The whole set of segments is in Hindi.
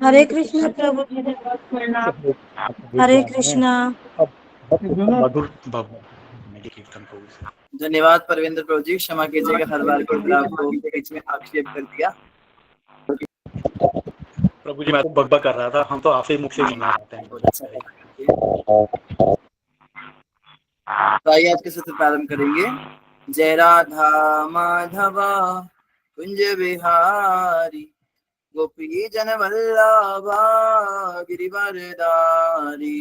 हरे कृष्ण प्रभु जी प्रणाम। हरे कृष्णा। मधुर धन्यवाद परविंद्र प्रभु जी, क्षमा कीजिएगा हर बार की तरह आपको बीच में आक्षेप कर दिया। प्रभु जी मैं तो बकबक कर रहा था, हम तो आपसे मुख से सुनना चाहते हैं। तो आइए आज के सत्र प्रारंभ करेंगे। जय राधा माधवा कुंज बिहारी गोपी जन वल्लभा गिरिवरधारी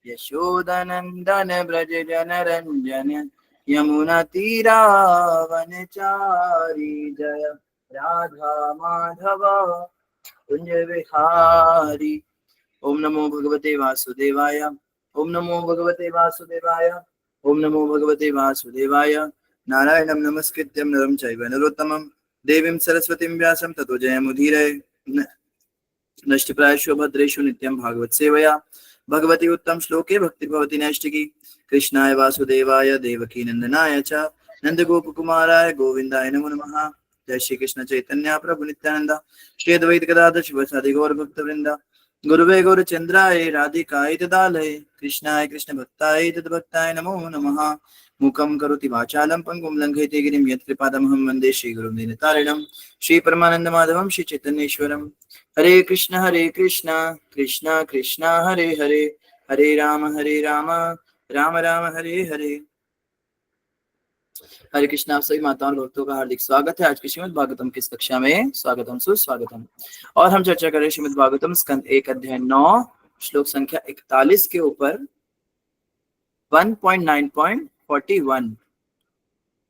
यशोदनंदन ब्रज जन रंजन यमुना तीरा वनचारी जय राधा माधवा कुंज बिहारी। ओम नमो भगवते वासुदेवाय। ओम नमो भगवते वासुदेवाय। ओम नमो भगवते वासुदेवाय। नारायणं नमस्कृत्यं नरं चैव नरोत्तमं देवीं सरस्वतीं व्यासं ततो जयमुदीरये। नष्टप्रायेषु भद्रेषु नित्यं भागवत सेवया भगवती उत्तम श्लोके भक्ति भवति नैष्टिकी। कृष्णाय वासुदेवाय देवकी नंदनाय च नंदगोपकुमाराय गोविंदाय नमो नमः। जय श्री कृष्ण चैतन्य प्रभु नित्यानंद श्री अद्वैत गदाधर शिवासादि गौर भक्तवृंद। गुरुवे गौरचंद्राय राधिकाय तदालये कृष्णाय कृष्ण भक्ताय तद्भक्ताय नमो नमः। मुखं करोति वाचालं पंगुं लंघयते गिरिं यत्कृपातमहं वन्दे श्रीगुरुं दीनतारिणं श्री परमानंद माधवं श्री चैतन्येश्वरम्। हरे कृष्ण कृष्ण कृष्ण हरे हरे हरे राम राम राम हरे हरे। हरे कृष्ण। आप सभी माताओं और भक्तों का हार्दिक स्वागत है आज की श्रीमद् भागवतम की कक्षा में। स्वागतम सुस्वागतम। और हम चर्चा करें श्रीमद् भागवतम स्कंद 1 अध्याय 9 श्लोक संख्या 41 के ऊपर 1.9.41।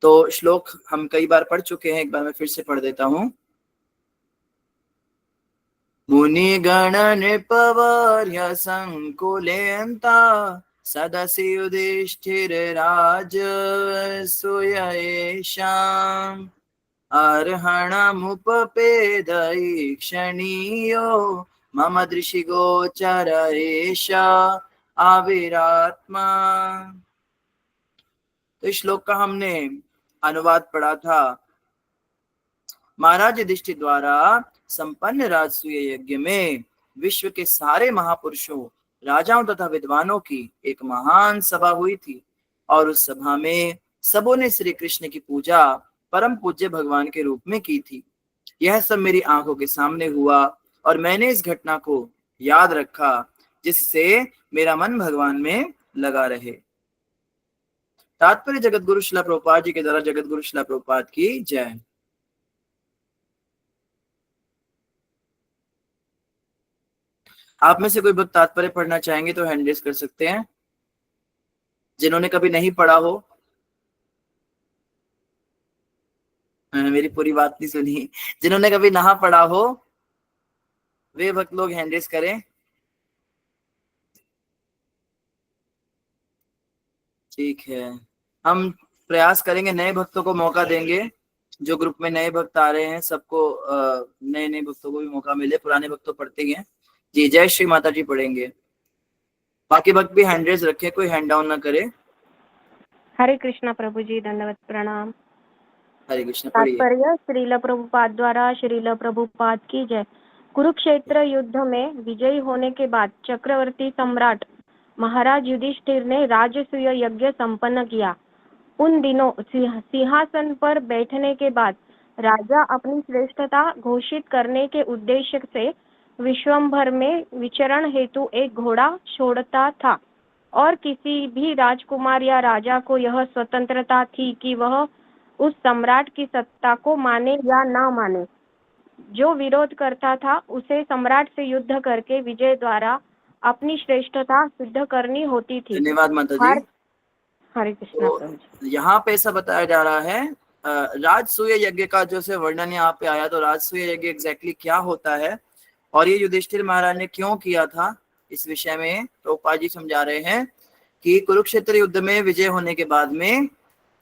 तो श्लोक हम कई बार पढ़ चुके हैं, एक बार मैं फिर से पढ़ देता हूँ। मुनि गण नृपवर्य संकुलेन्ता सदसि युधिष्ठिरराज सूयेषाम् अर्हणमुपपेदयि क्षणीयो मम दृशिगोचर एष आविरात्मा। तो इस श्लोक का हमने अनुवाद पढ़ा था। महाराज युधिष्ठिर द्वारा संपन्न राजसूय यज्ञ में विश्व के सारे महापुरुषों, राजाओं तथा विद्वानों की एक महान सभा हुई थी और उस सभा में सबों ने श्री कृष्ण की पूजा परम पूज्य भगवान के रूप में की थी। यह सब मेरी आंखों के सामने हुआ और मैंने इस घटना को याद रखा जिससे मेरा मन भगवान में लगा रहे। तात्पर्य जगत गुरु श्रील प्रभुपाद जी के द्वारा जगत गुरु श्रील प्रभुपाद की जय। आप में से कोई भक्त तात्पर्य पढ़ना चाहेंगे तो हैंड रेज कर सकते हैं। जिन्होंने कभी नहीं पढ़ा हो, मेरी पूरी बात नहीं सुनी, जिन्होंने कभी ना पढ़ा हो वे भक्त लोग हैंड रेज करें। ठीक है, हम प्रयास करेंगे, नए भक्तों को मौका देंगे। जो ग्रुप में नए भक्त आ रहे हैं सबको नए भक्तों को भी मौका मिले। पुराने भक्त तो पढ़ते ही हैं जी। जय श्री माता जी पढ़ेंगे। बाकी भक्त भी हैंड रेज रखें, कोई हैंड डाउन ना करे। हरे कृष्णा प्रभु जी, दंडवत प्रणाम। हरे कृष्ण पढ़िए। तात्पर्य श्रील प्रभुपाद द्वारा श्रील प्रभुपाद की जय। कुरुक्षेत्र युद्ध में विजयी होने के बाद चक्रवर्ती सम्राट महाराज युधिष्ठिर ने राजसूय यज्ञ संपन्न किया। उन दिनों सिंहासन पर बैठने के बाद राजा अपनी श्रेष्ठता घोषित करने के उद्देश्य से विश्वभर में विचरण हेतु एक घोड़ा छोड़ता था और किसी भी राजकुमार या राजा को यह स्वतंत्रता थी कि वह उस सम्राट की सत्ता को माने या ना माने। जो विरोध करता था उसे सम्राट से युद्ध करके विजय द्वारा अपनी श्रेष्ठता सिद्ध करनी होती थी। धन्यवाद माता जी। हरे कृष्णा। तो यहाँ पे ऐसा बताया जा रहा है राजसूय यज्ञ का जो से वर्णन यहाँ पे आया, तो राजसूय यज्ञ एग्जैक्टली क्या होता है और ये युधिष्ठिर महाराज ने क्यों किया था, इस विषय में प्रभुपाद जी समझा रहे हैं कि कुरुक्षेत्र युद्ध में विजय होने के बाद में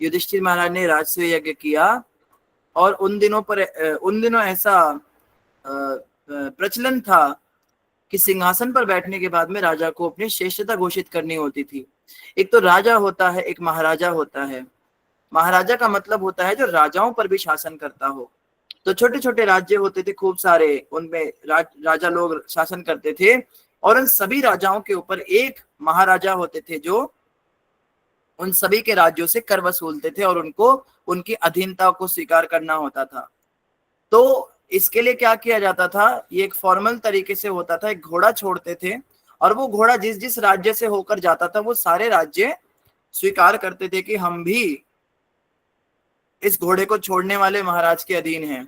युधिष्ठिर महाराज ने राजसूय यज्ञ किया और उन दिनों ऐसा प्रचलन था कि सिंहासन पर बैठने के बाद में राजा को अपनी श्रेष्ठता घोषित करनी होती थी। एक तो राजा होता है, एक महाराजा होता है। महाराजा का मतलब होता है जो राजाओं पर भी शासन करता हो। तो छोटे छोटे राज्य होते थे खूब सारे, उनमें राजा लोग शासन करते थे, और उन सभी राजाओं के ऊपर एक महाराजा होते थे जो उन सभी के राज्यों से कर वसूलते थे और उनको उनकी अधीनता को स्वीकार करना होता था। तो इसके लिए क्या किया जाता था, ये एक फॉर्मल तरीके से होता था, एक घोड़ा छोड़ते थे और वो घोड़ा जिस जिस राज्य से होकर जाता था वो सारे राज्य स्वीकार करते थे कि हम भी इस घोड़े को छोड़ने वाले महाराज के अधीन हैं,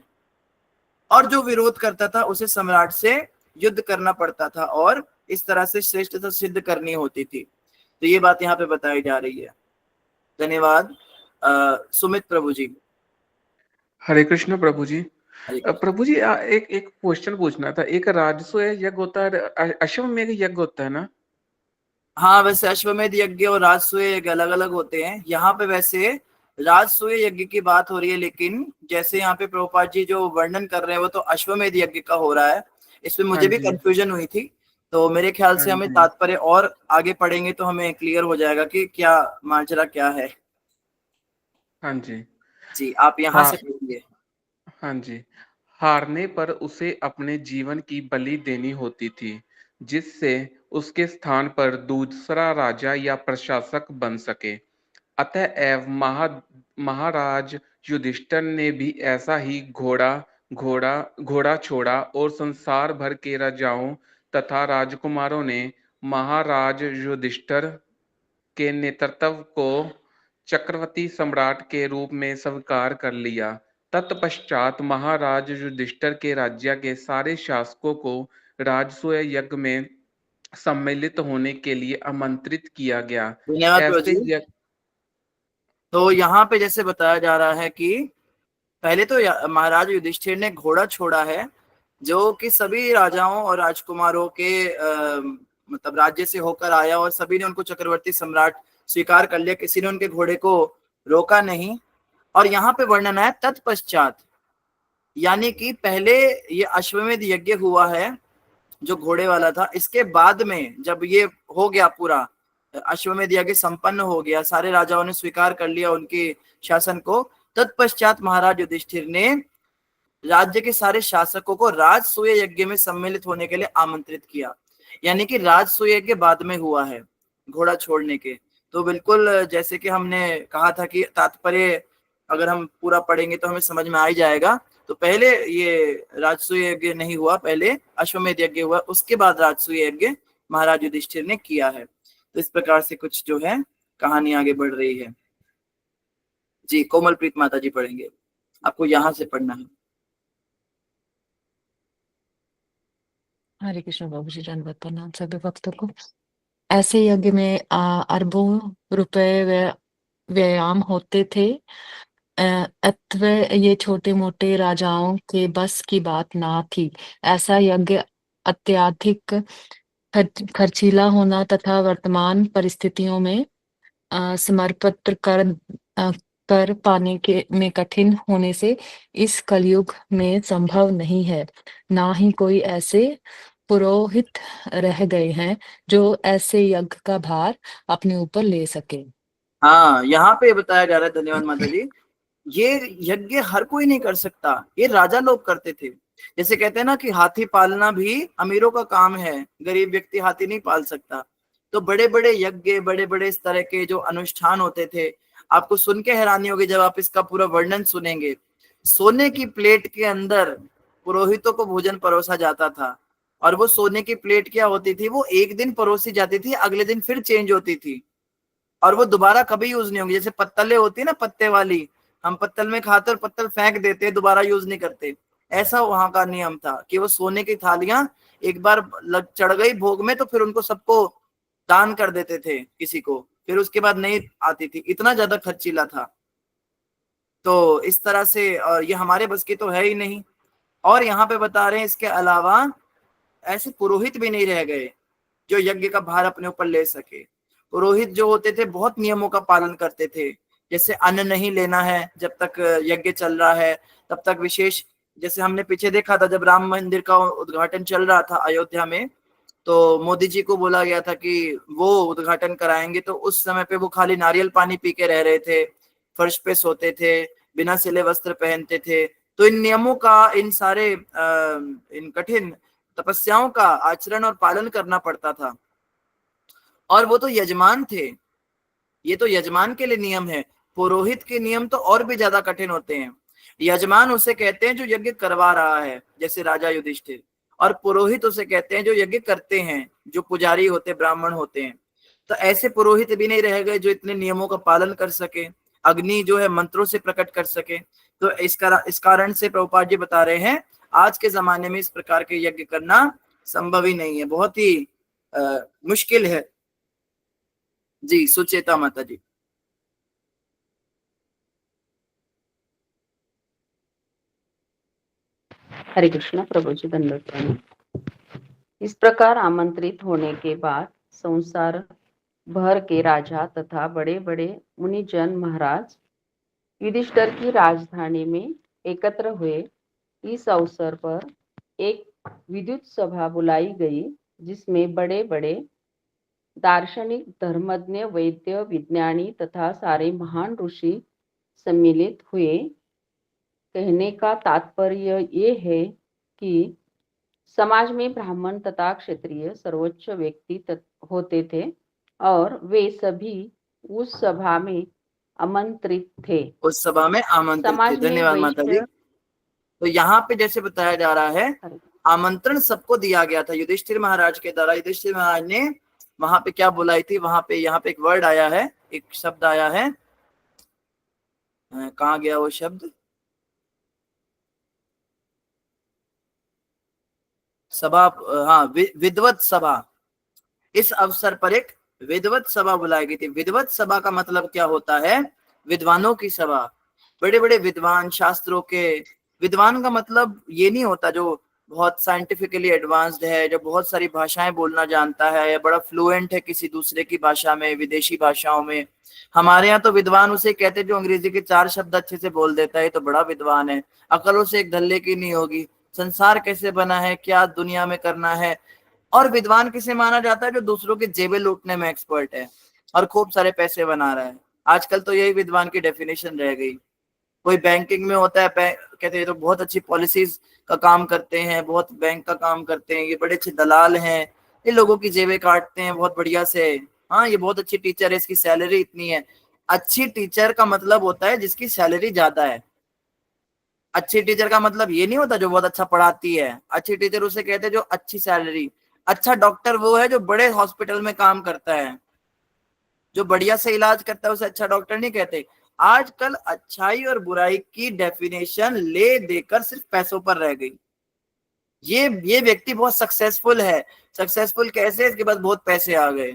और जो विरोध करता था उसे सम्राट से युद्ध करना पड़ता था और इस तरह से श्रेष्ठता सिद्ध करनी होती थी। तो ये बात यहाँ पे बताई जा रही है। धन्यवाद। सुमित प्रभु जी। हरे कृष्ण प्रभु जी। हरे प्रभु जी एक एक क्वेश्चन पूछना था। एक राजसूय यज्ञ होता है, अश्वमेध यज्ञ होता है ना? हाँ, वैसे अश्वमेध यज्ञ और राजसूय यज्ञ अलग अलग होते हैं। यहाँ पे वैसे राजसूय यज्ञ की बात हो रही है, लेकिन जैसे यहाँ पे प्रभुपाद जी जो वर्णन कर रहे हैं वो तो अश्वमेध यज्ञ का हो रहा है। इसमें मुझे भी कंफ्यूजन हुई थी, तो मेरे ख्याल से हमें तात्पर्य और आगे पढ़ेंगे तो हमें क्लियर हो जाएगा कि क्या माजरा क्या है। हाँ जी जी, आप यहाँ से पढ़िए। हाँ जी। हारने पर उसे अपने जीवन की बलि देनी होती थी, जिससे उसके स्थान पर दूसरा राजा या प्रशासक बन सके। अतएव महाराज युधिष्ठिर ने भी ऐसा ही घोड़ा छोड़ा और संसार भर के राजाओं तथा राजकुमारों ने महाराज युधिष्ठिर के नेतृत्व को चक्रवर्ती सम्राट के रूप में स्वीकार कर लिया। तत्पश्चात महाराज युधिष्ठिर के राज्य के सारे शासकों को राजसूय यज्ञ में सम्मिलित होने के लिए आमंत्रित किया गया। ऐसे तो यहाँ पे जैसे बताया जा रहा है कि पहले तो महाराज युधिष्ठिर ने घोड़ा छोड़ा है, जो कि सभी राजाओं और राजकुमारों के मतलब राज्य से होकर आया और सभी ने उनको चक्रवर्ती सम्राट स्वीकार कर लिया, किसी ने उनके घोड़े को रोका नहीं। और यहाँ पे वर्णन है तत्पश्चात, यानी कि पहले ये अश्वमेध यज्ञ हुआ है जो घोड़े वाला था, इसके बाद में जब ये हो गया पूरा अश्वमेध यज्ञ संपन्न हो गया, सारे राजाओं ने स्वीकार कर लिया उनके शासन को, तत्पश्चात महाराज युधिष्ठिर ने राज्य के सारे शासकों को राजसूय यज्ञ में सम्मिलित होने के लिए आमंत्रित किया। यानी कि राजसूय यज्ञ बाद में हुआ है घोड़ा छोड़ने के। तो बिल्कुल जैसे कि हमने कहा था कि तात्पर्य अगर हम पूरा पढ़ेंगे तो हमें समझ में आ ही जाएगा। तो पहले ये राजसूय यज्ञ नहीं हुआ, पहले अश्वमेध यज्ञ हुआ, उसके बाद राजसूय यज्ञ महाराज युधिष्ठिर ने किया है। तो इस प्रकार से कुछ जो है कहानी आगे बढ़ रही है। जी, कोमलप्रीत माता जी पढ़ेंगे, आपको यहाँ से पढ़ना है। हरे कृष्ण बाबू जी, धन्यवाद प्रणाम सभी भक्तों को। ऐसे यज्ञ में अरबों रुपए व्यायाम होते थे। अथवा ये छोटे मोटे राजाओं के बस की बात ना थी। ऐसा यज्ञ अत्यधिक खर्चीला होना तथा वर्तमान परिस्थितियों में समर्पित कर पाने के में कठिन होने से इस कलयुग में संभव नहीं है। ना ही कोई ऐसे पुरोहित रह गए हैं जो ऐसे यज्ञ का भार अपने ऊपर ले सके। हाँ, यहाँ पे बताया जा रहा है, धन्यवाद माता जी, ये यज्ञ हर कोई नहीं कर सकता, ये राजा लोग करते थे। जैसे कहते हैं ना कि हाथी पालना भी अमीरों का काम है, गरीब व्यक्ति हाथी नहीं पाल सकता। तो बड़े बड़े यज्ञ, बड़े बड़े इस तरह के जो अनुष्ठान होते थे, आपको सुन के हैरानी होगी जब आप इसका पूरा वर्णन सुनेंगे। सोने की प्लेट के अंदर पुरोहितों को भोजन परोसा जाता था, और वो सोने की प्लेट क्या होती थी, वो एक दिन परोसी जाती थी, अगले दिन फिर चेंज होती थी, और वो दोबारा कभी यूज नहीं होंगी। जैसे पत्तलें होती है ना, पत्ते वाली, हम पत्तल में खाते और पत्तल फेंक देते, दोबारा यूज नहीं करते। ऐसा वहां का नियम था कि वो सोने की थालियां एक बार चढ़ गई भोग में तो फिर उनको सबको दान कर देते थे किसी को, फिर उसके बाद नहीं आती थी, इतना ज्यादा खर्चीला था। तो इस तरह से ये हमारे बस की तो है ही नहीं। और यहाँ पे बता रहे हैं इसके अलावा ऐसे पुरोहित भी नहीं रह गए जो यज्ञ का भार अपने ऊपर ले सके। पुरोहित जो होते थे बहुत नियमों का पालन करते थे, जैसे अन्न नहीं लेना है जब तक यज्ञ चल रहा है, तब तक विशेष, जैसे हमने पीछे देखा था जब राम मंदिर का उद्घाटन चल रहा था अयोध्या में, तो मोदी जी को बोला गया था कि वो उद्घाटन कराएंगे, तो उस समय पे वो खाली नारियल पानी पी के रह रहे थे, फर्श पे सोते थे, बिना सिले वस्त्र पहनते थे, तो इन नियमों का, इन सारे इन कठिन तपस्याओं का आचरण और पालन करना पड़ता था। और वो तो यजमान थे, ये तो यजमान के लिए नियम है। पुरोहित के नियम तो और भी ज्यादा कठिन होते हैं। यजमान उसे कहते हैं जो यज्ञ करवा रहा है, जैसे राजा युधिष्ठिर, और पुरोहित उसे कहते हैं जो यज्ञ करते हैं, जो पुजारी होते, ब्राह्मण होते हैं। तो ऐसे पुरोहित भी नहीं रह गए जो इतने नियमों का पालन कर सके, अग्नि जो है मंत्रों से प्रकट कर सके। तो इस कारण से प्रभुपाद जी बता रहे हैं आज के जमाने में इस प्रकार के यज्ञ करना संभव ही नहीं है, बहुत ही मुश्किल है। जी सुचेता माता जी। हरे कृष्णा। प्रभु जी दंडवत प्रणाम। इस प्रकार आमंत्रित होने के बाद संसार भर के राजा तथा बड़े बड़े मुनिजन महाराज युधिष्ठिर की राजधानी में एकत्र हुए। इस अवसर पर एक विद्युत सभा बुलाई गई, जिसमें बड़े बड़े दार्शनिक, धर्मज्ञ, वैद्य, विज्ञानी तथा सारे महान ऋषि सम्मिलित हुए। कहने का तात्पर्य ये है कि समाज में ब्राह्मण तथा क्षत्रिय सर्वोच्च व्यक्ति होते थे और वे सभी उस सभा में आमंत्रित थे। उस सभा में आमंत्रित थे। समाज में धन्यवाद माता जी। तो यहाँ पे जैसे बताया जा रहा है, आमंत्रण सबको दिया गया था युधिष्ठिर महाराज के द्वारा। युधिष्ठिर महाराज ने वहां पे क्या बुलाई थी, वहां पे, यहाँ पे एक वर्ड आया है, एक शब्द आया है, कहाँ गया वो शब्द, सभा, हाँ, विद्वत सभा। इस अवसर पर एक विद्वत सभा बुलाई गई थी। विद्वत सभा का मतलब क्या होता है? विद्वानों की सभा। बड़े बड़े विद्वान, शास्त्रों के विद्वान का मतलब ये नहीं होता जो बहुत साइंटिफिकली एडवांस्ड है, जो बहुत सारी भाषाएं बोलना जानता है या बड़ा फ्लुएंट है किसी दूसरे की भाषा में, विदेशी भाषाओं में। हमारे यहाँ तो विद्वान उसे कहते हैं जो अंग्रेजी के 4 शब्द अच्छे से बोल देता है, तो बड़ा विद्वान है। अकल उसे एक धल्ले की नहीं होगी, संसार कैसे बना है, क्या दुनिया में करना है। और विद्वान किसे माना जाता है? जो दूसरों के जेबें लूटने में एक्सपर्ट है और खूब सारे पैसे बना रहा है। आजकल तो यही विद्वान की डेफिनेशन रह गई। कोई बैंकिंग में होता है, कहते हैं तो बहुत अच्छी पॉलिसीज का काम करते हैं, बहुत बैंक का काम करते हैं, ये बड़े अच्छे दलाल हैं, ये लोगों की जेबें काटते हैं बहुत बढ़िया से। हाँ, ये बहुत अच्छी टीचर है, इसकी सैलरी इतनी है। अच्छी टीचर का मतलब होता है जिसकी सैलरी ज्यादा है। अच्छी टीचर का मतलब ये नहीं होता जो बहुत अच्छा पढ़ाती है। अच्छी टीचर उसे कहते हैं जो अच्छी सैलरी। अच्छा डॉक्टर वो है जो बड़े हॉस्पिटल में काम करता है, जो बढ़िया से इलाज करता है, उसे अच्छा डॉक्टर नहीं कहते। आजकल अच्छाई और बुराई की डेफिनेशन ले देकर सिर्फ पैसों पर रह गई। ये व्यक्ति बहुत सक्सेसफुल है। सक्सेसफुल कैसे? इसके पास बहुत पैसे आ गए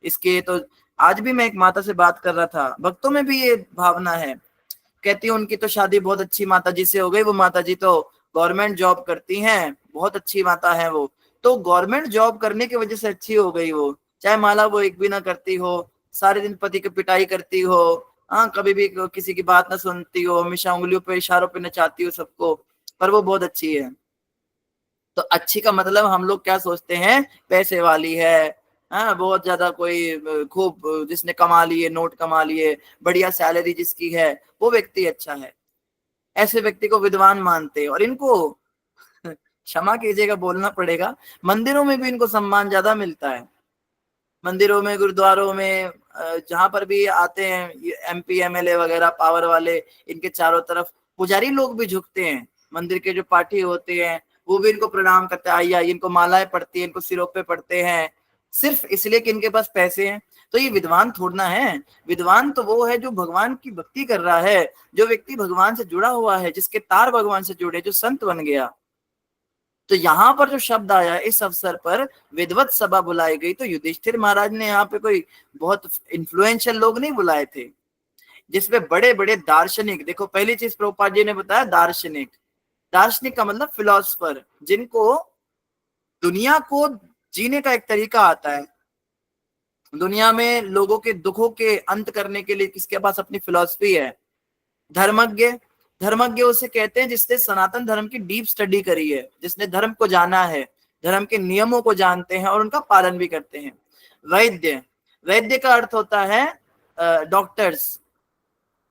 इसके। तो आज भी मैं एक माता से बात कर रहा था, भक्तों में भी ये भावना है। कहती है उनकी तो शादी बहुत अच्छी माता जी से हो गई, वो माता जी तो गवर्नमेंट जॉब करती हैं, बहुत अच्छी माता है वो। तो गवर्नमेंट जॉब करने की वजह से अच्छी हो गई वो, चाहे माला वो एक भी ना करती हो, सारे दिन पति की पिटाई करती हो, हाँ, कभी भी किसी की बात ना सुनती हो, हमेशा उंगलियों पे, इशारों पे नचाती हो सबको, पर वो बहुत अच्छी है। तो अच्छी का मतलब हम लोग क्या सोचते हैं? पैसे वाली है, हाँ, बहुत ज्यादा कोई खूब जिसने कमा लिए, नोट कमा लिए, बढ़िया सैलरी जिसकी है, वो व्यक्ति अच्छा है। ऐसे व्यक्ति को विद्वान मानते हैं। और इनको क्षमा कीजिएगा बोलना पड़ेगा, मंदिरों में भी इनको सम्मान ज्यादा मिलता है। मंदिरों में, गुरुद्वारों में, जहां पर भी आते हैं MP MLA वगैरह पावर वाले, इनके चारों तरफ पुजारी लोग भी झुकते हैं। मंदिर के जो पाठी होते हैं वो भी इनको प्रणाम करते हैं। आइए, इनको मालाएं पड़ती है, इनको सिरों पे पड़ते हैं, सिर्फ इसलिए कि इनके पास पैसे हैं। तो ये विद्वान थोड़ना है। विद्वान तो वो है जो भगवान की भक्ति कर रहा है, जो व्यक्ति भगवान से जुड़ा हुआ है, जिसके तार भगवान से जुड़े, जो संत बन गया। तो यहाँ पर जो शब्द आया, इस अवसर पर विद्वत सभा बुलाई गई, तो युधिष्ठिर महाराज ने यहाँ पे कोई बहुत इन्फ्लुएंशियल लोग नहीं बुलाए थे, जिसमें बड़े बड़े दार्शनिक। देखो, पहली चीज प्रभुपाद जी ने बताया, दार्शनिक। दार्शनिक का मतलब फिलोसफर, जिनको दुनिया को जीने का एक तरीका आता है। दुनिया में लोगों के दुखों के अंत करने के लिए किसके पास अपनी फिलॉसफी है? धर्मज्ञ। धर्मज्ञ उसे कहते हैं जिसने सनातन धर्म की डीप स्टडी करी है, जिसने धर्म को जाना है, धर्म के नियमों को जानते हैं और उनका पालन भी करते हैं। वैद्य। वैद्य का अर्थ होता है डॉक्टर्स,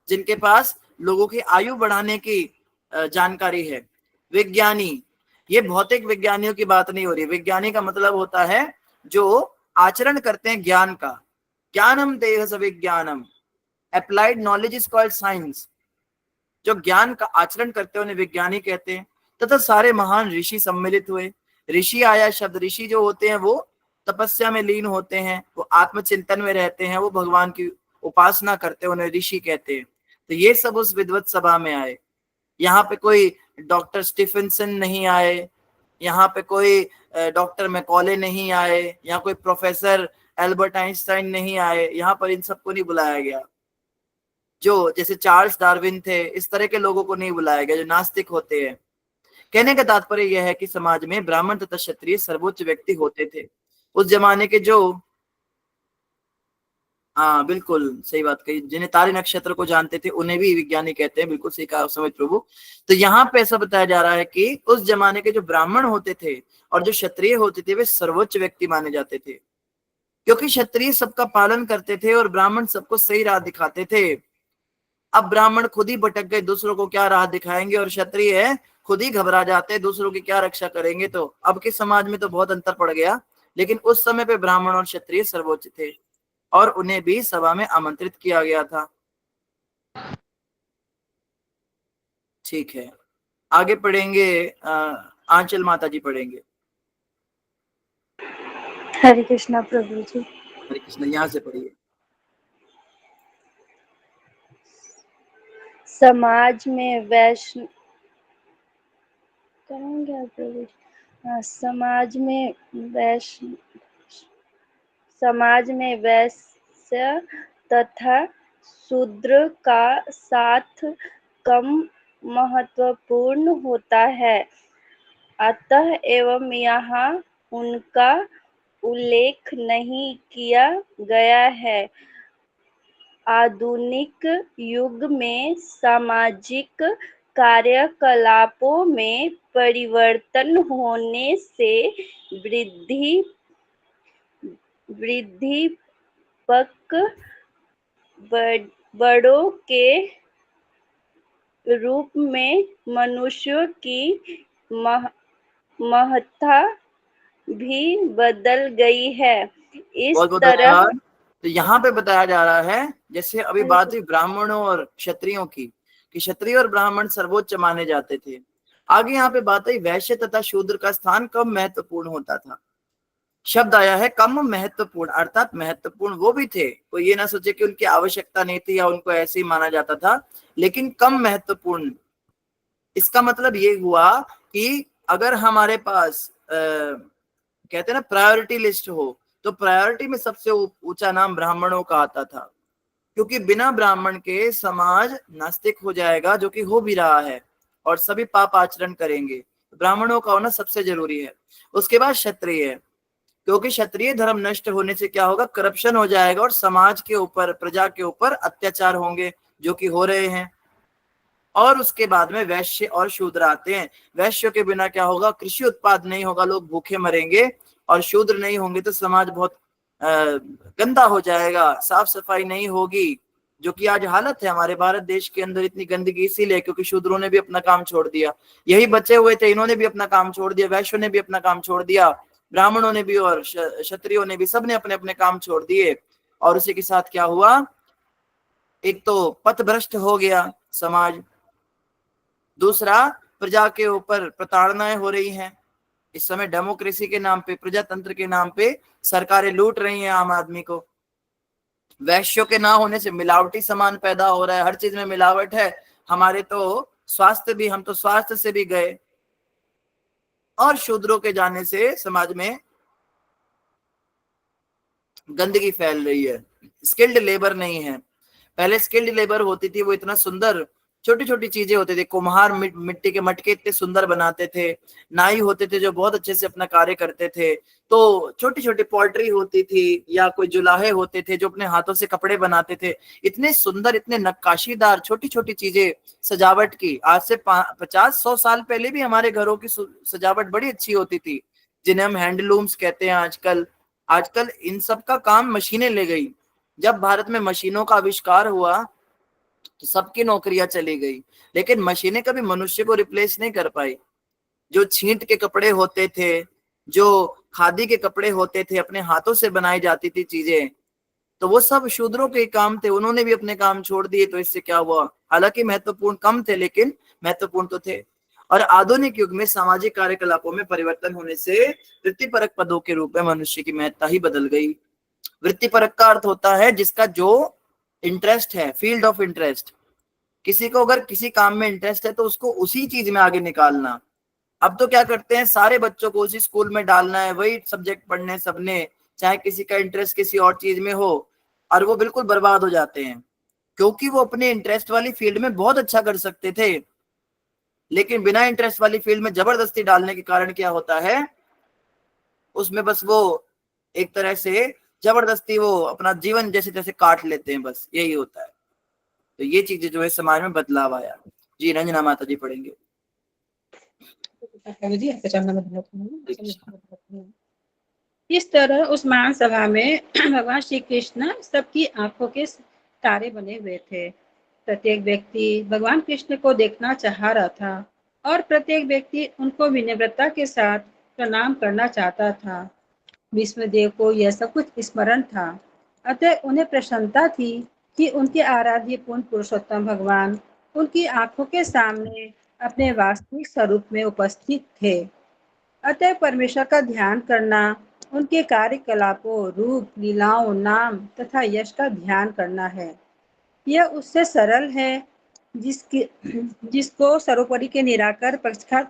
जिनके पास लोगों की आयु बढ़ाने की जानकारी है। विज्ञानी, ये भौतिक विज्ञानियों की बात नहीं हो रही। विज्ञानी का मतलब होता है जो आचरण करते हैं ज्ञान का। ज्ञानम देह सविज्ञानम, applied knowledge is called science. जो ज्ञान का आचरण करते हैं उन्हें विज्ञानी कहते हैं। तथा सारे महान ऋषि सम्मिलित हुए। ऋषि आया शब्द, ऋषि जो होते हैं वो तपस्या में लीन होते हैं, वो आत्मचिंतन में रहते हैं, वो भगवान की उपासना करते हैं, उन्हें ऋषि कहते हैं। तो ये सब उस विद्वत सभा में आए। यहाँ पे कोई डॉक्टर स्टीफेंसन नहीं आए, यहाँ पे कोई डॉक्टर मैकॉले नहीं आए, यहाँ कोई प्रोफेसर एल्बर्ट आइंस्टाइन नहीं आए, यहाँ पर इन सबको नहीं बुलाया गया। जो जैसे चार्ल्स डार्विन थे, इस तरह के लोगों को नहीं बुलाया गया जो नास्तिक होते हैं। कहने का तात्पर्य यह है कि समाज में ब्राह्मण तथा क्षत्रिय सर्वोच्च व्यक्ति होते थे। उस जमाने के जो, हाँ बिल्कुल सही बात कही, जिन्हें तारे नक्षत्र को जानते थे उन्हें भी विज्ञानी कहते हैं। बिल्कुल सही कहा समझ प्रभु। तो यहाँ पे ऐसा बताया जा रहा है कि उस जमाने के जो ब्राह्मण होते थे और जो क्षत्रिय होते थे वे सर्वोच्च व्यक्ति माने जाते थे, क्योंकि क्षत्रिय सबका पालन करते थे और ब्राह्मण सबको सही राह दिखाते थे। अब ब्राह्मण खुद ही भटक गए, दूसरों को क्या राह दिखाएंगे, और क्षत्रिय है खुद ही घबरा जाते हैं, दूसरों की क्या रक्षा करेंगे। तो अब के समाज में तो बहुत अंतर पड़ गया, लेकिन उस समय पे ब्राह्मण और क्षत्रिय सर्वोच्च थे और उन्हें भी सभा में आमंत्रित किया गया था। ठीक है, आगे पढ़ेंगे। आंचल माता जी पढ़ेंगे। हरे कृष्णा प्रभु जी। हरे कृष्ण, यहाँ से पढ़िए। समाज में वैश्य करेंगे आप प्रभु जी। समाज में वैश्य तथा शूद्र का साथ कम महत्वपूर्ण होता है, अतः एवं यहाँ उनका उल्लेख नहीं किया गया है। आधुनिक युग में सामाजिक कार्यकलापों में परिवर्तन होने से वृद्धिपक बड़ों के रूप में मनुष्यों की महत्ता भी बदल गई है। इस बहुत बहुत तरह धन्यवाद। तो यहाँ पे बताया जा रहा है, जैसे अभी बात हुई ब्राह्मणों और क्षत्रियों की, कि क्षत्रिय और ब्राह्मण सर्वोच्च माने जाते थे। आगे यहाँ पे बात आई वैश्य तथा शूद्र का स्थान कम महत्वपूर्ण होता था। शब्द आया है कम महत्वपूर्ण, अर्थात महत्वपूर्ण वो भी थे, कोई ये ना सोचे कि उनकी आवश्यकता नहीं थी या उनको ऐसे ही माना जाता था, लेकिन कम महत्वपूर्ण। इसका मतलब ये हुआ कि अगर हमारे पास कहते हैं ना प्रायोरिटी लिस्ट हो, तो प्रायोरिटी में सबसे ऊंचा नाम ब्राह्मणों का आता था, क्योंकि बिना ब्राह्मण के समाज नास्तिक हो जाएगा, जो कि हो भी रहा है, और सभी पाप आचरण करेंगे। ब्राह्मणों का होना सबसे जरूरी है। उसके बाद क्षत्रिय, क्योंकि क्षत्रिय धर्म नष्ट होने से क्या होगा, करप्शन हो जाएगा और समाज के ऊपर, प्रजा के ऊपर अत्याचार होंगे, जो कि हो रहे हैं। और उसके बाद में वैश्य और शूद्र आते हैं। वैश्य के बिना क्या होगा, कृषि उत्पाद नहीं होगा, लोग भूखे मरेंगे, और शूद्र नहीं होंगे तो समाज बहुत गंदा हो जाएगा, साफ सफाई नहीं होगी, जो कि आज हालत है हमारे भारत देश के अंदर। इतनी गंदगी इसीलिए क्योंकि शूद्रों ने भी अपना काम छोड़ दिया। यही बचे हुए थे, इन्होंने भी अपना काम छोड़ दिया, वैश्यों ने भी अपना काम छोड़ दिया, ब्राह्मणों ने भी और क्षत्रियों ने भी, सबने अपने अपने काम छोड़ दिए। और उसी के साथ क्या हुआ, एक तो पथभ्रष्ट हो गया समाज, दूसरा प्रजा के ऊपर प्रताड़नाएं हो रही हैं। इस समय डेमोक्रेसी के नाम पे, प्रजातंत्र के नाम पे सरकारें लूट रही हैं आम आदमी को। वैश्यों के ना होने से मिलावटी सामान पैदा हो रहा है, हर चीज में मिलावट है। हमारे तो स्वास्थ्य भी, हम तो स्वास्थ्य से भी गए, और शूद्रों के जाने से समाज में गंदगी फैल रही है। स्किल्ड लेबर नहीं है। पहले स्किल्ड लेबर होती थी, वो इतना सुंदर छोटी छोटी चीजें होती थी। कुम्हार मिट्टी के मटके इतने सुंदर बनाते थे, नाई होते थे जो बहुत अच्छे से अपना कार्य करते थे। तो छोटी छोटी पोल्ट्री होती थी, या कोई जुलाहे होते थे जो अपने हाथों से कपड़े बनाते थे, इतने सुंदर, इतने नक्काशीदार छोटी छोटी चीजें सजावट की। आज से 50-100 साल पहले भी हमारे घरों की सजावट बड़ी अच्छी होती थी, जिन्हें हम हैंडलूम्स कहते हैं। आजकल इन सब का काम मशीनें ले गई। जब भारत में मशीनों का आविष्कार हुआ तो सबकी नौकरियां चली गई, लेकिन मशीनें कभी मनुष्य को रिप्लेस नहीं कर पाई। जो छींट के कपड़े होते थे, जो खादी के कपड़े होते थे, अपने हाथों से बनाई जाती थी चीजें, तो वो सब शूद्रों के काम थे, उन्होंने भी अपने काम छोड़ दिए। तो इससे क्या हुआ, हालांकि महत्वपूर्ण कम थे लेकिन महत्वपूर्ण तो थे। और आधुनिक युग में सामाजिक कार्यकलापों में परिवर्तन होने से वृत्तिपरक पदों के रूप में मनुष्य की महत्ता ही बदल गई। वृत्तिपरक का अर्थ होता है जिसका जो इंटरेस्ट है, फील्ड ऑफ इंटरेस्ट। किसी को अगर किसी काम में इंटरेस्ट है तो उसको उसी चीज में आगे निकालना। अब तो क्या करते हैं, सारे बच्चों को उसी स्कूल में डालना है, वही सब्जेक्ट पढ़ने सबने, चाहे किसी का इंटरेस्ट किसी और चीज में हो, और वो बिल्कुल बर्बाद हो जाते हैं, क्योंकि वो अपने इंटरेस्ट वाली फील्ड में बहुत अच्छा कर सकते थे, लेकिन बिना इंटरेस्ट वाली फील्ड में जबरदस्ती डालने के कारण क्या होता है, उसमें बस वो एक तरह से जबरदस्ती वो अपना जीवन जैसे तैसे काट लेते हैं, बस यही होता है। तो ये चीजें जो है समाज में बदलाव आया। जी रंजना माता जी पढ़ेंगे। इस तरह उस महासभा में भगवान श्री कृष्ण सबकी आंखों के तारे बने हुए थे। प्रत्येक व्यक्ति भगवान कृष्ण को देखना चाह रहा था और प्रत्येक व्यक्ति उनको विनम्रता के साथ प्रणाम करना चाहता था। विष्णुदेव को यह सब कुछ स्मरण था, अतः उन्हें प्रसन्नता थी कि उनके आराध्य पूर्ण पुरुषोत्तम भगवान उनकी आंखों के सामने अपने वास्तविक स्वरूप में उपस्थित थे। अतः परमेश्वर का ध्यान करना उनके कार्यकलापों, रूप, लीलाओं, नाम तथा यश का ध्यान करना है। यह उससे सरल है जिसको सर्वोपरि के निराकार पक्ष का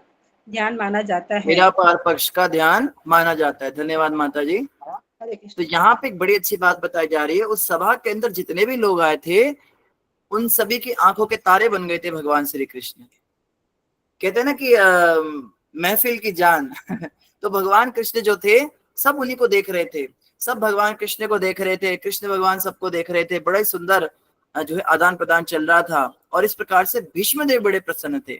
ध्यान माना जाता है। निराकार पक्ष का ध्यान माना जाता है। धन्यवाद माता जी। हरे तो कृष्ण। यहाँ पे एक बड़ी अच्छी बात बताई जा रही है, उस सभा के अंदर जितने भी लोग आए थे उन सभी की आंखों के तारे बन गए थे भगवान श्री कृष्ण। कहते हैं ना कि महफिल की जान तो भगवान कृष्ण जो थे सब उन्हीं को देख रहे थे, सब भगवान कृष्ण को देख रहे थे, कृष्ण भगवान सबको देख रहे थे। बड़ा ही सुंदर जो है आदान प्रदान चल रहा था, और इस प्रकार से भीष्मदेव बड़े प्रसन्न थे।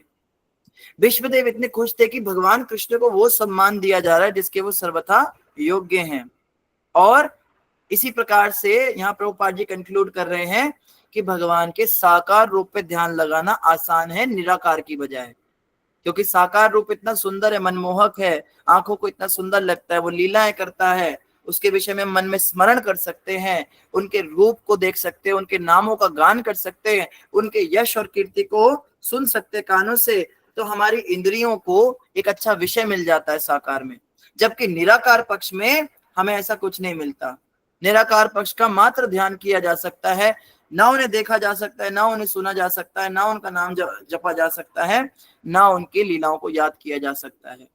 भीष्मदेव इतने खुश थे कि भगवान कृष्ण को वो सम्मान दिया जा रहा है जिसके वो सर्वथा योग्य हैं। और इसी प्रकार से यहाँ प्रभुपाद जी कंक्लूड कर रहे हैं कि भगवान के साकार रूप पे ध्यान लगाना आसान है निराकार की बजाय, क्योंकि साकार रूप इतना सुंदर है, मनमोहक है, आंखों को इतना सुंदर लगता है, वो लीलाएं करता है, उसके विषय में मन में स्मरण कर सकते हैं, उनके रूप को देख सकते हैं, उनके नामों का गान कर सकते हैं, उनके यश और कीर्ति को सुन सकते हैं कानों से। तो हमारी इंद्रियों को एक अच्छा विषय मिल जाता है साकार में, जबकि निराकार पक्ष में हमें ऐसा कुछ नहीं मिलता। निराकार पक्ष का मात्र ध्यान किया जा सकता है, ना उन्हें देखा जा सकता है, ना उन्हें सुना जा सकता है, ना उनका नाम जपा जा सकता है, ना उनकी लीलाओं को याद किया जा सकता है।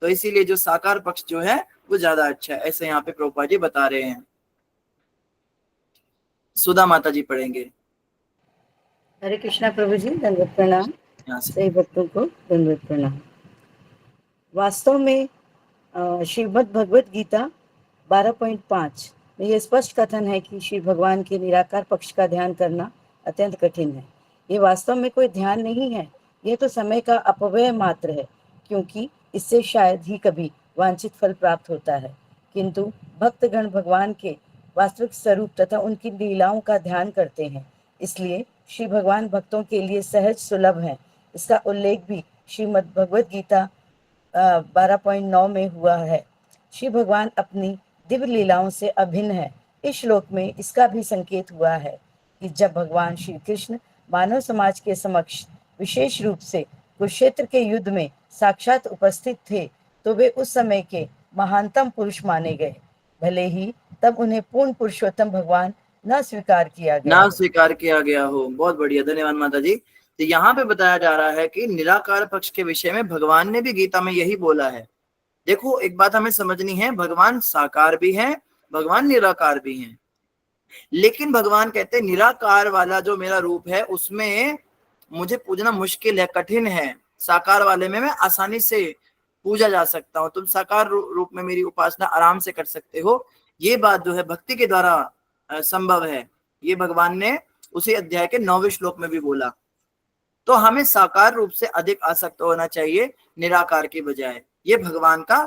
तो इसीलिए जो साकार पक्ष जो है वो ज्यादा अच्छा है, ऐसे यहाँ पे प्रभुपाद जी बता रहे हैं। सुधा माता जी पढ़ेंगे। हरे कृष्णा प्रभु जी, दंडवत प्रणाम। यहाँ से सही भक्तों को दंडवत प्रणाम। वास्तव में श्रीमद् भगवत गीता 12.5 में यह स्पष्ट कथन है कि श्री भगवान के निराकार पक्ष का ध्यान करना अत्यंत कठिन है। ये वास्तव में कोई ध्यान नहीं है, यह तो समय का अपव्यय मात्र है, क्योंकि इससे शायद ही कभी वांछित फल प्राप्त होता है। किंतु भक्तगण भगवान के वास्तविक स्वरूप तथा उनकी लीलाओं का ध्यान करते हैं, इसलिए श्री भगवान भक्तों के लिए सहज सुलभ है। इसका उल्लेख भी श्रीमद् भगवत गीता 12.9 में हुआ है। श्री भगवान अपनी दिव्य लीलाओं से अभिन्न है। इस श्लोक में इसका भी संकेत हुआ है कि जब भगवान श्री कृष्ण मानव समाज के समक्ष विशेष रूप से कुरुक्षेत्र के युद्ध में साक्षात उपस्थित थे, तो वे उस समय के महानतम पुरुष माने गए, भले ही तब उन्हें पूर्ण पुरुषोत्तम भगवान न स्वीकार किया गया हो। बहुत बढ़िया, धन्यवाद माता जी। तो यहाँ पे बताया जा रहा है कि निराकार पक्ष के विषय में भगवान ने भी गीता में यही बोला है। देखो, एक बात हमें समझनी है, भगवान साकार भी हैं, भगवान निराकार भी हैं, लेकिन भगवान कहते हैं निराकार वाला जो मेरा रूप है उसमें मुझे पूजना मुश्किल है, कठिन है। साकार वाले में मैं आसानी से पूजा जा सकता हूँ, तुम साकार रूप में मेरी उपासना आराम से कर सकते हो। ये बात जो है भक्ति के द्वारा संभव है। ये भगवान ने उसी अध्याय के 9वें श्लोक में भी बोला। तो हमें साकार रूप से अधिक आसक्त होना चाहिए निराकार के बजाय। ये भगवान का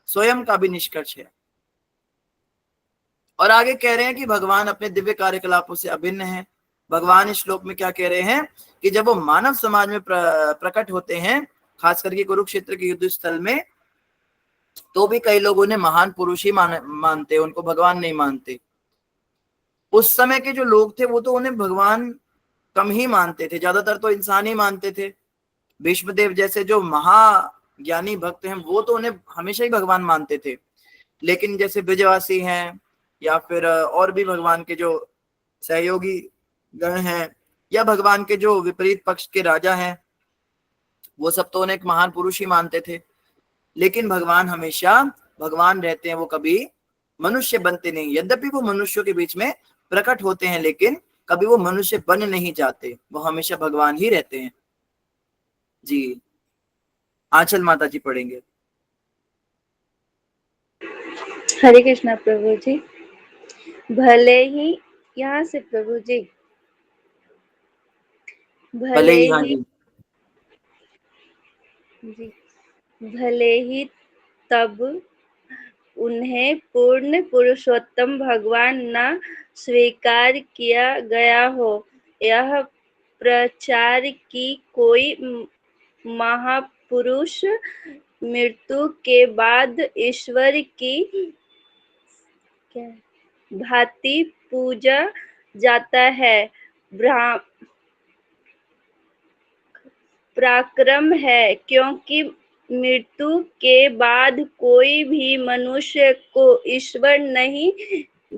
स्वयं का भी निष्कर्ष है। और आगे कह रहे हैं कि भगवान अपने दिव्य कार्यकलापों से अभिन्न है। भगवान इस श्लोक में क्या कह रहे हैं कि जब वो मानव समाज में प्रकट होते हैं, खास करके कुरुक्षेत्र के युद्ध स्थल में, तो भी कई लोग उन्हें महान पुरुष ही मानते, उनको भगवान नहीं मानते। उस समय के जो लोग थे वो तो उन्हें भगवान कम ही मानते थे, ज्यादातर तो इंसान ही मानते थे। भीष्मदेव जैसे जो महाज्ञानी भक्त हैं वो तो उन्हें हमेशा ही भगवान मानते थे, लेकिन जैसे ब्रजवासी हैं या फिर और भी भगवान के जो सहयोगी गण हैं या भगवान के जो विपरीत पक्ष के राजा हैं, वो सब तो उन्हें एक महान पुरुष ही मानते थे। लेकिन भगवान हमेशा भगवान रहते हैं, वो कभी मनुष्य बनते नहीं। यद्यपि वो मनुष्यों के बीच में प्रकट होते हैं, लेकिन कभी वो मनुष्य बन नहीं जाते, वो हमेशा भगवान ही रहते हैं। जी, आंचल माता जी पढ़ेंगे। हरे कृष्णा प्रभु जी। भले ही यहाँ से प्रभु जी, भले ही, हाँ जी जी, भले ही तब उन्हें पूर्ण पुरुषोत्तम भगवान न स्वीकार किया गया हो, यह प्रचार की कोई महापुरुष मृत्यु के बाद ईश्वर की भांति पूजा जाता है, पराक्रम है, क्योंकि मृत्यु के बाद कोई भी मनुष्य को ईश्वर नहीं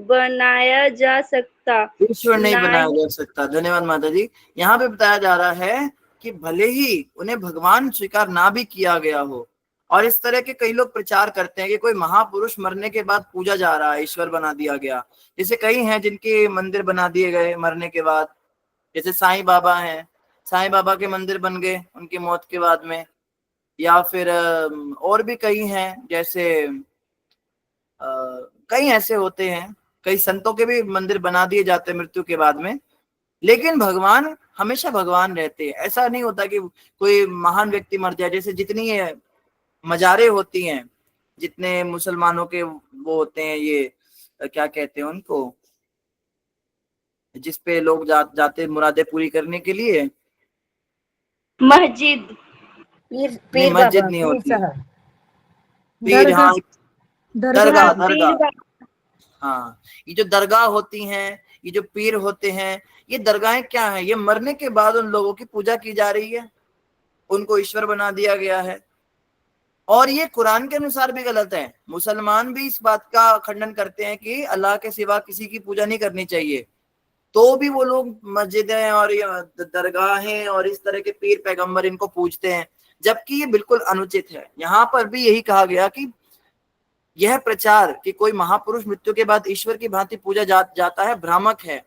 बनाया जा सकता। ईश्वर नहीं बनाया जा सकता। धन्यवाद माता जी। यहाँ पे बताया जा रहा है कि भले ही उन्हें भगवान स्वीकार ना भी किया गया हो, और इस तरह के कई लोग प्रचार करते हैं कि कोई महापुरुष मरने के बाद पूजा जा रहा है, ईश्वर बना दिया गया। जैसे कई हैं जिनके मंदिर बना दिए गए मरने के बाद, जैसे साईं बाबा हैं, साईं बाबा के मंदिर बन गए उनकी मौत के बाद में, या फिर और भी कई हैं, जैसे कई ऐसे होते हैं, कई संतों के भी मंदिर बना दिए जाते हैं मृत्यु के बाद में। लेकिन भगवान हमेशा भगवान रहते हैं। ऐसा नहीं होता कि कोई महान व्यक्ति मर जाए, जैसे जितनी मजारे होती हैं, जितने मुसलमानों के वो होते हैं, ये क्या कहते हैं उनको, जिसपे लोग जाते मुरादे पूरी करने के लिए, मस्जिद, पीर मस्जिद बाबा, नहीं पीर होती, साहब, पीर, हाँ दरगाह, दरगाह। हाँ, ये जो दरगाह होती हैं, ये जो पीर होते हैं, ये दरगाहें क्या है, ये मरने के बाद उन लोगों की पूजा की जा रही है, उनको ईश्वर बना दिया गया है। और ये कुरान के अनुसार भी गलत है। मुसलमान भी इस बात का खंडन करते हैं कि अल्लाह के सिवा किसी की पूजा नहीं करनी चाहिए, तो भी वो लोग मस्जिदें और दरगाहें और इस तरह के पीर पैगंबर इनको पूजते हैं, जबकि ये बिल्कुल अनुचित है। यहाँ पर भी यही कहा गया कि यह प्रचार कि कोई महापुरुष मृत्यु के बाद ईश्वर की भांति पूजा जाता है भ्रामक है,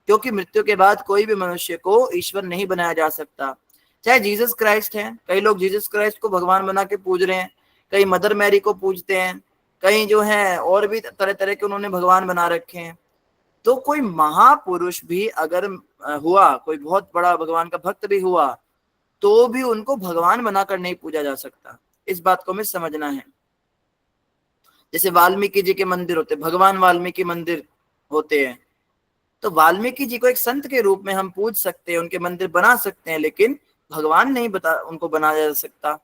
क्योंकि मृत्यु के बाद कोई भी मनुष्य को ईश्वर नहीं बनाया जा सकता। चाहे जीसस क्राइस्ट है, कई लोग जीसस क्राइस्ट को भगवान बना के पूज रहे हैं, कई मदर मैरी को पूजते हैं, कई जो है और भी तरह तरह के उन्होंने भगवान बना रखे हैं। तो कोई महापुरुष भी अगर हुआ, कोई बहुत बड़ा भगवान का भक्त भी हुआ, तो भी उनको भगवान बनाकर नहीं पूजा जा सकता। इस बात को हमें समझना है। जैसे वाल्मीकि जी के मंदिर होते, भगवान वाल्मीकि मंदिर होते हैं, तो वाल्मीकि जी को एक संत के रूप में हम पूज सकते हैं, उनके मंदिर बना सकते हैं, लेकिन भगवान नहीं उनको बनाया जा सकता।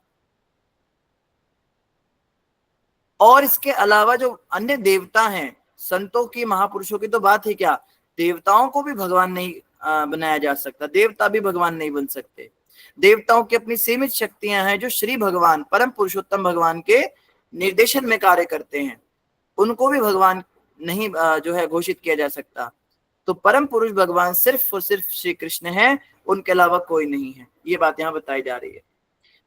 और इसके अलावा जो अन्य देवता हैं, संतों की, महापुरुषों की तो बात ही क्या, देवताओं को भी भगवान नहीं बनाया जा सकता। देवता भी भगवान नहीं बन सकते। देवताओं की अपनी सीमित शक्तियां हैं जो श्री भगवान, परम पुरुषोत्तम भगवान के निर्देशन में कार्य करते हैं, उनको भी भगवान नहीं जो है घोषित किया जा सकता। तो परम पुरुष भगवान सिर्फ और सिर्फ श्री कृष्ण है, उनके अलावा कोई नहीं है। ये बात यहाँ बताई जा रही है।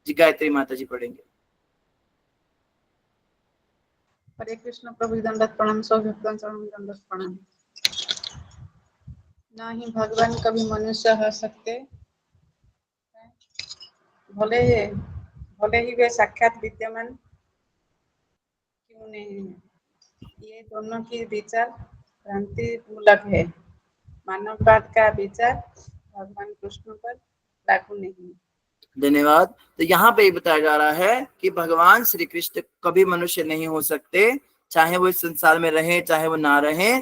जी, गायत्री माता जी पढ़ेंगे। हरे कृष्ण प्रभु जी, दंडवत प्रणाम, सौ भक्तों चरणों में दंडवत प्रणाम। ना ही भगवान कभी मनुष्य हो सकते, भले ही वे साक्षात विद्यमान क्यों नहीं है। ये दोनों की विचार भ्रांति मूलक है। मानववाद का विचार भगवान कृष्ण पर लागू नहीं। धन्यवाद। तो यहाँ पे बताया जा रहा है कि भगवान श्री कृष्ण कभी मनुष्य नहीं हो सकते, चाहे वो इस संसार में रहे चाहे वो ना रहे।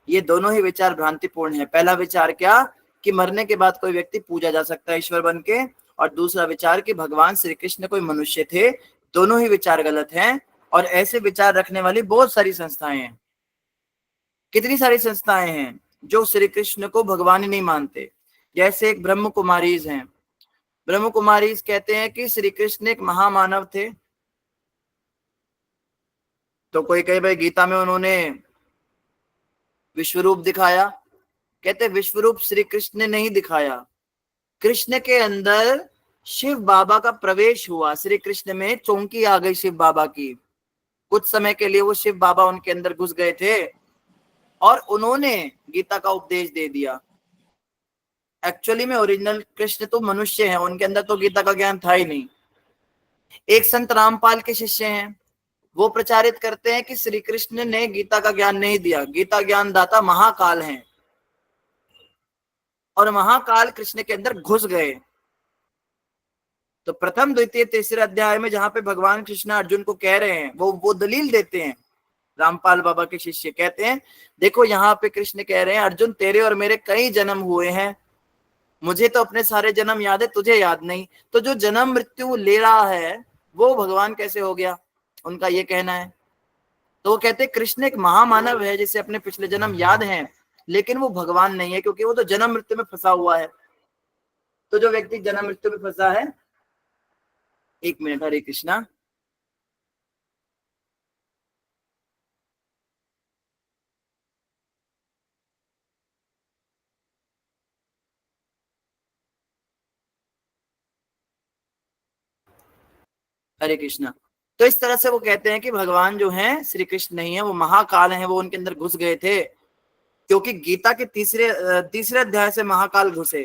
ये दोनों ही विचार भ्रांतिपूर्ण है। पहला विचार क्या, कि मरने के बाद कोई व्यक्ति पूजा जा सकता है ईश्वर बन के, और दूसरा विचार कि भगवान श्री कृष्ण कोई मनुष्य थे। दोनों ही विचार गलत हैं, और ऐसे विचार रखने वाली बहुत सारी संस्थाएं हैं। कितनी सारी संस्थाएं हैं जो श्री कृष्ण को भगवान ही नहीं मानते। जैसे एक ब्रह्म कुमारीज हैं। ब्रह्म कुमारीज कहते हैं कि श्री कृष्ण एक महामानव थे। तो कोई कहे भाई गीता में उन्होंने विश्वरूप दिखाया, कहते विश्वरूप श्री कृष्ण ने नहीं दिखाया। कृष्ण के अंदर शिव बाबा का प्रवेश हुआ, श्री कृष्ण में चौंकी आ गई शिव बाबा की। कुछ समय के लिए वो शिव बाबा उनके अंदर घुस गए थे और उन्होंने गीता का उपदेश दे दिया। एक्चुअली में ओरिजिनल कृष्ण तो मनुष्य हैं, उनके अंदर तो गीता का ज्ञान था ही नहीं। एक संत रामपाल के शिष्य हैं, वो प्रचारित करते हैं कि श्री कृष्ण ने गीता का ज्ञान नहीं दिया, गीता ज्ञान दाता महाकाल हैं, और महाकाल कृष्ण के अंदर घुस गए। तो प्रथम द्वितीय तीसरे अध्याय में जहां पे भगवान कृष्ण अर्जुन को कह रहे हैं, वो दलील देते हैं। रामपाल बाबा के शिष्य कहते हैं देखो यहाँ पे कृष्ण कह रहे हैं अर्जुन तेरे और मेरे कई जन्म हुए हैं, मुझे तो अपने सारे जन्म याद है, तुझे याद नहीं, तो जो जन्म मृत्यु ले रहा है वो भगवान कैसे हो गया, उनका ये कहना है। तो वो कहते कृष्ण एक महामानव है जिसे अपने पिछले जन्म याद हैं, लेकिन वो भगवान नहीं है, क्योंकि वो तो जन्म मृत्यु में फंसा हुआ है। तो जो व्यक्ति जन्म मृत्यु में फंसा है, एक मिनट, हरे कृष्णा। हरे कृष्णा। तो इस तरह से वो कहते हैं कि भगवान जो हैं श्री कृष्ण नहीं है, वो महाकाल हैं, वो उनके अंदर घुस गए थे। क्योंकि गीता के तीसरे अध्याय से महाकाल घुसे।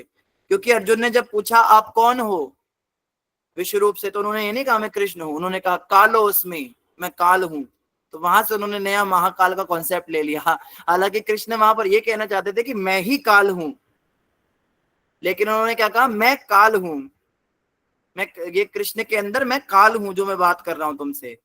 क्योंकि अर्जुन ने जब पूछा आप कौन हो विश्व रूप से, तो उन्होंने ये नहीं कहा मैं कृष्ण हूं, उन्होंने कहा कालोस्मि, मैं काल हूं। तो वहां से उन्होंने नया महाकाल का कॉन्सेप्ट ले लिया। हालांकि कृष्ण वहां पर ये कहना चाहते थे कि मैं ही काल हूं, लेकिन उन्होंने क्या कहा, मैं काल हूं, मैं ये कृष्ण के अंदर मैं काल हूं जो मैं बात कर रहा हूं तुमसे।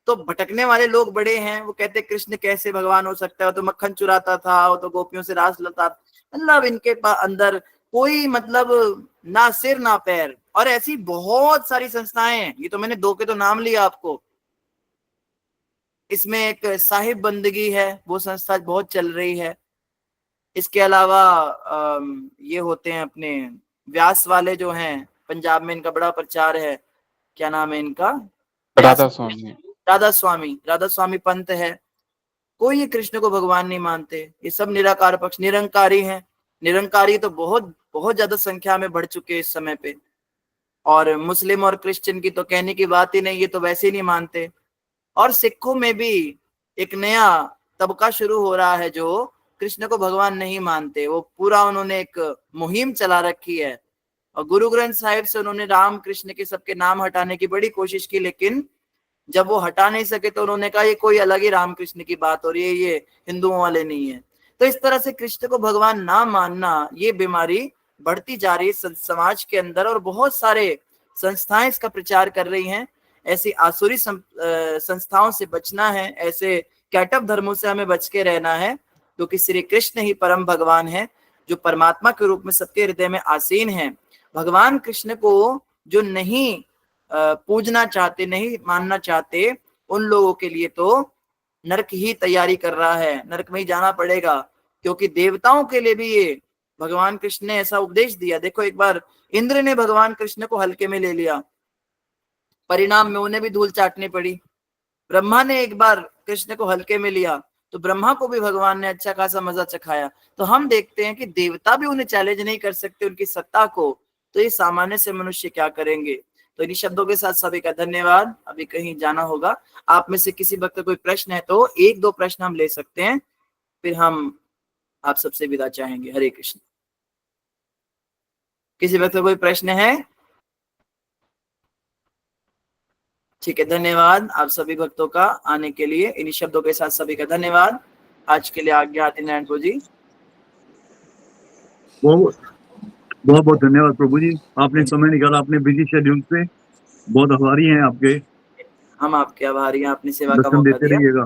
तो भटकने वाले लोग बड़े हैं, वो कहते कृष्ण कैसे भगवान हो सकता है, वो तो मक्खन चुराता था, वो तो गोपियों से रास लता, मतलब इनके अंदर कोई मतलब ना सिर ना पैर। और ऐसी बहुत सारी संस्थाएं हैं, ये तो मैंने दो के तो नाम लिया आपको। इसमें एक साहिब बंदगी है, वो संस्था बहुत चल रही है। इसके अलावा ये होते हैं अपने व्यास वाले जो हैं, पंजाब में इनका बड़ा प्रचार है, क्या नाम है इनका, राधा स्वामी। राधा स्वामी पंथ है। कोई ये कृष्ण को भगवान नहीं मानते, ये सब निराकार पक्ष, निरंकारी हैं। निरंकारी तो बहुत बहुत ज्यादा संख्या में बढ़ चुके हैं इस समय पे। और मुस्लिम और क्रिश्चियन की तो कहने की बात ही नहीं, ये तो वैसे ही नहीं मानते। और सिखों में भी एक नया तबका शुरू हो रहा है जो कृष्ण को भगवान नहीं मानते। वो पूरा उन्होंने एक मुहिम चला रखी है, और गुरु ग्रंथ साहिब से उन्होंने राम कृष्ण के सबके नाम हटाने की बड़ी कोशिश की, लेकिन जब वो हटा नहीं सके तो उन्होंने कहा ये कोई अलग ही रामकृष्ण की बात हो रही है, ये हिंदुओं वाले नहीं है। तो इस तरह से कृष्ण को भगवान ना मानना, ये बीमारी बढ़ती जा रही है समाज के अंदर, और बहुत सारे संस्थाएं इसका प्रचार कर रही हैं। ऐसी आसुरी संस्थाओं से बचना है, ऐसे कैटअप धर्मों से हमें बच के रहना है, क्योंकि श्री कृष्ण ही परम भगवान है, जो परमात्मा के रूप में सबके हृदय में आसीन है। भगवान कृष्ण को जो नहीं पूजना चाहते, नहीं मानना चाहते, उन लोगों के लिए तो नरक ही तैयारी कर रहा है, नरक में ही जाना पड़ेगा। क्योंकि देवताओं के लिए भी ये भगवान कृष्ण ने ऐसा उपदेश दिया। देखो एक बार इंद्र ने भगवान कृष्ण को हल्के में ले लिया, परिणाम में उन्हें भी धूल चाटनी पड़ी। ब्रह्मा ने एक बार कृष्ण को हल्के में लिया, तो ब्रह्मा को भी भगवान ने अच्छा खासा मजा चखाया। तो हम देखते हैं कि देवता भी उन्हें चैलेंज नहीं कर सकते उनकी सत्ता को, तो ये सामान्य से मनुष्य क्या करेंगे। तो इन्हीं शब्दों के साथ सभी का धन्यवाद। अभी कहीं जाना होगा, आप में से किसी वक्त कोई प्रश्न है तो एक दो प्रश्न हम ले सकते हैं, फिर हम आप सबसे विदा चाहेंगे। हरे कृष्ण। किसी वक्त कोई प्रश्न है? ठीक है, धन्यवाद आप सभी भक्तों का आने के लिए। इन्हीं शब्दों के साथ सभी का धन्यवाद। आज के लिए आज्ञा आदि नारायण को जी। बहुत बहुत धन्यवाद प्रभु जी, आपने समय निकाला अपने बिजी शेड्यूल से, बहुत आभारी हैं आपके। हम आपके आभारी हैं, आपने सेवा का दर्शन मौका देते दिया। रहिएगा।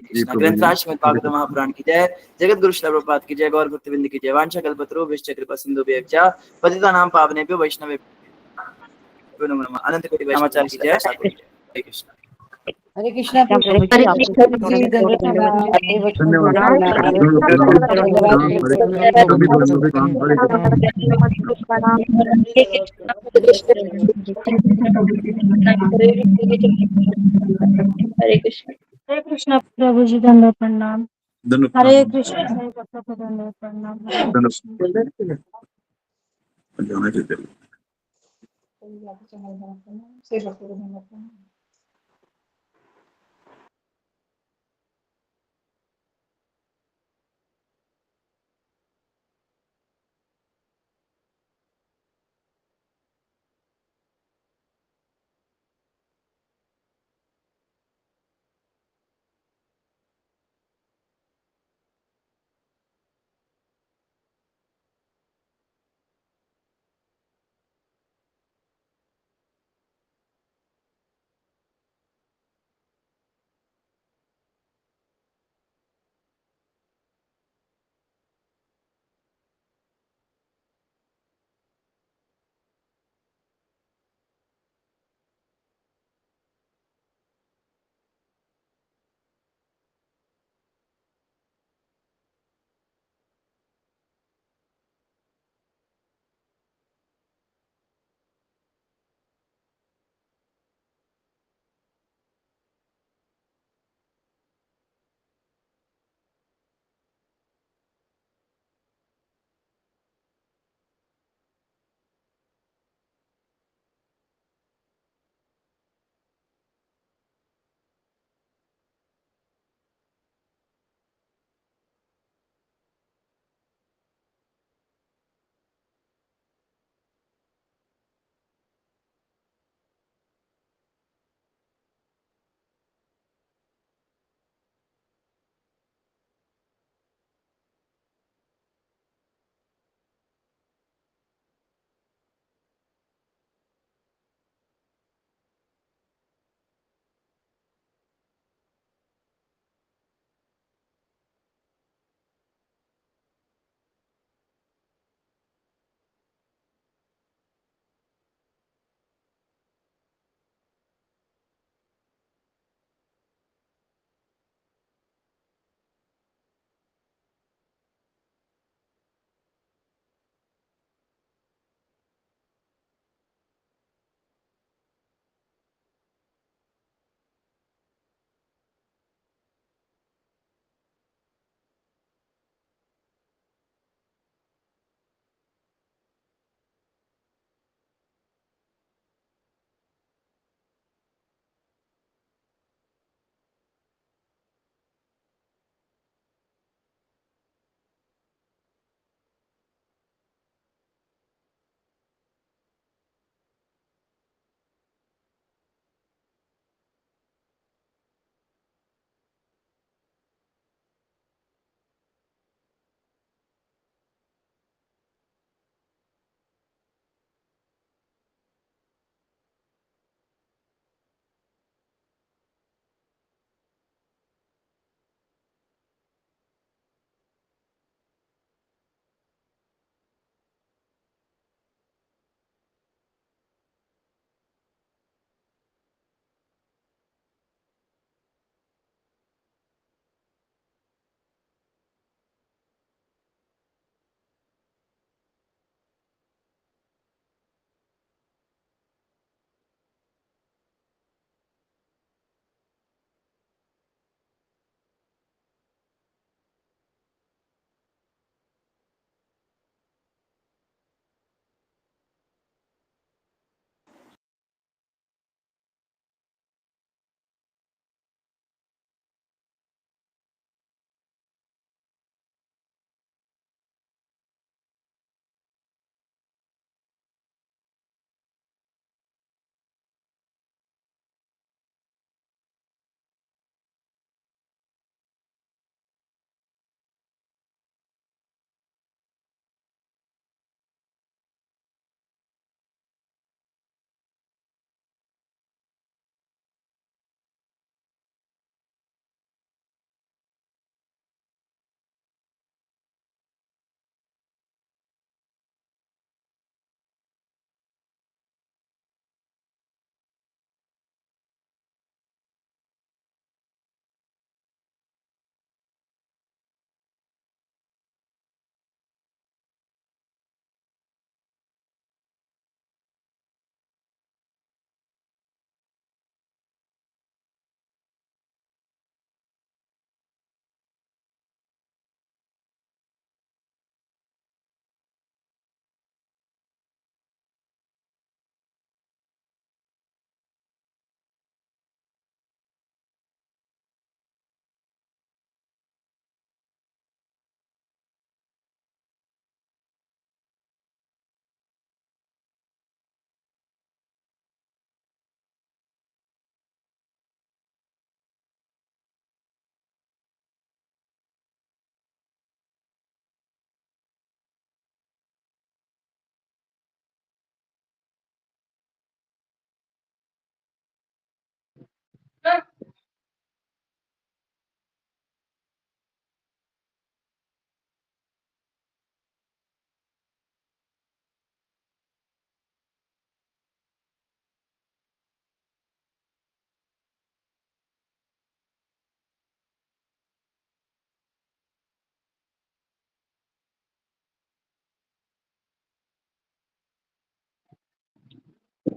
कृष्ण। प्रभु जी। ग्रंथराज श्रीमद् भागवत महापुराण की जय। जगत गुरु श्रील प्रभुपाद की जय। गौर भक्तबिंद की जय। वांछा कल्पतरुभ्यश्च कृपा सिंधुभ्यश्च पतितानां पावनेभ्यो वैष्णवेभ्यो नमो नमः। अनंत कोटि वैष्णव की जय। हरे कृष्ण। हरे कृष्णा प्रभु हरे जी, दंडवत प्रणाम, देवकी धन्यवाद प्रणाम, प्रणाम हरे सभी बंधुओं को प्रणाम हरे हरे कृष्ण। हरे कृष्ण प्रभु जी, दंडवत प्रणाम। धन्यवाद हरे कृष्ण हरे कृष्ण दंडवत प्रणाम। हरे कृष्ण।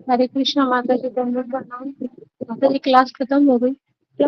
हरे कृष्णा माता जी, दंडवत प्रणाम। माता जी क्लास खत्म हो गई क्या?